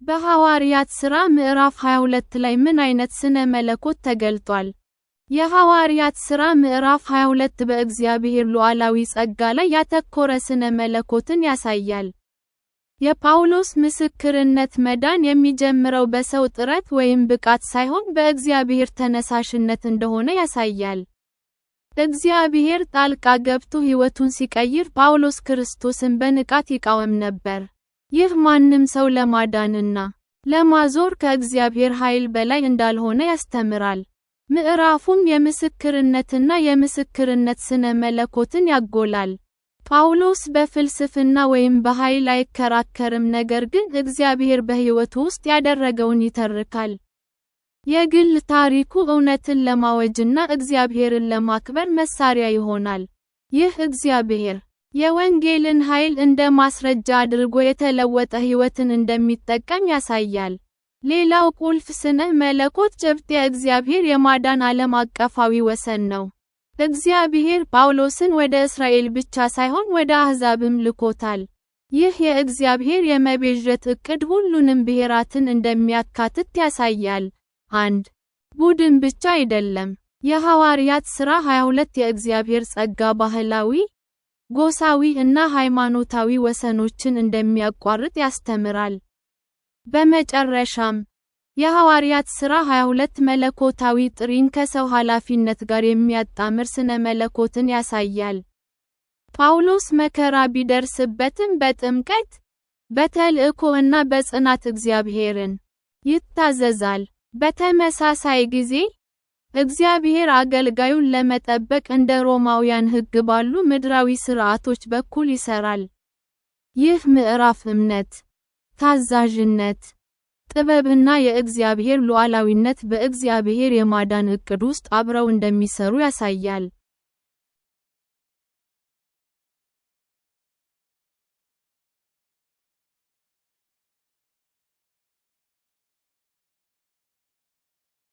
በሐዋርያት ሥራ ምዕራፍ 22 ላይ ምን አይነት ስነ መለኮት ተገልጧል? የሐዋርያት ሥራ ምዕራፍ 22 በእግዚአብሔር ሉዓላዊ ጸጋ ላይ ያተኮረ ስነ መለኮትን ያሳያል። የጳውሎስ ምስክርነት መዳን የሚጀምረው በሰው ጥረት ወይም ብቃት ሳይሆን በእግዚአብሔር ተነሳሽነት እንደሆነ ያሳያል። እግዚአብሔር ጣልቃ ገብቶ ሕይወቱን ሲቀይር ጳውሎስ ክርስቶስን በንቃት ይቃወም ነበር። ይህ ማንም ሰው ለማዳንና ለማዞር ከእግዚአብሔር ኃይል በላይ እንዳልሆነ ያስተምራል። ምዕራፉም የምስክርነትና የምስክርነት ስነ መለኮትን ያጎላል። ጳውሎስ በፍልስፍና ወይም በኃይል አይከራከርም፣ ነገር ግን እግዚአብሔር በሕይወቱ ውስጥ ያደረገውን ይተርካል። የግል ታሪኩ እውነትን ለማወጅና እግዚአብሔርን ለማክበር መሳሪያ ይሆናል። ይህ እግዚአብሔር የወንጌልን ኃይል እንደ ማስረጃ አድርጎ የተለወጠ ሕይወትን እንደሚጠቀም ያሳያል። ሌላው ቁልፍ ስነ መለኮት ጭብጥ የእግዚአብሔር የማዳን ዓለም አቀፋዊ ወሰን ነው። እግዚአብሔር ጳውሎስን ወደ እስራኤል ብቻ ሳይሆን ወደ አሕዛብም ልኮታል። ይህ የእግዚአብሔር የመቤዠት ዕቅድ ሁሉንም ብሔራትን እንደሚያካትት ያሳያል። አንድ ቡድን ብቻ አይደለም። የሐዋርያት ሥራ 22 የእግዚአብሔር ጸጋ ባህላዊ፣ ጎሳዊ እና ሃይማኖታዊ ወሰኖችን እንደሚያቋርጥ ያስተምራል። በመጨረሻም የሐዋርያት ሥራ 22 መለኮታዊ ጥሪን ከሰው ኃላፊነት ጋር የሚያጣምር ስነ መለኮትን ያሳያል። ጳውሎስ መከራ ቢደርስበትም በጥምቀት፣ በተልእኮ እና በጽናት እግዚአብሔርን ይታዘዛል። በተመሳሳይ ጊዜ እግዚአብሔር አገልጋዩን ለመጠበቅ እንደ ሮማውያን ሕግ ባሉ ምድራዊ ሥርዓቶች በኩል ይሠራል። ይህ ምዕራፍ እምነት፣ ታዛዥነት፣ ጥበብና የእግዚአብሔር ሉዓላዊነት በእግዚአብሔር የማዳን ዕቅድ ውስጥ አብረው እንደሚሠሩ ያሳያል።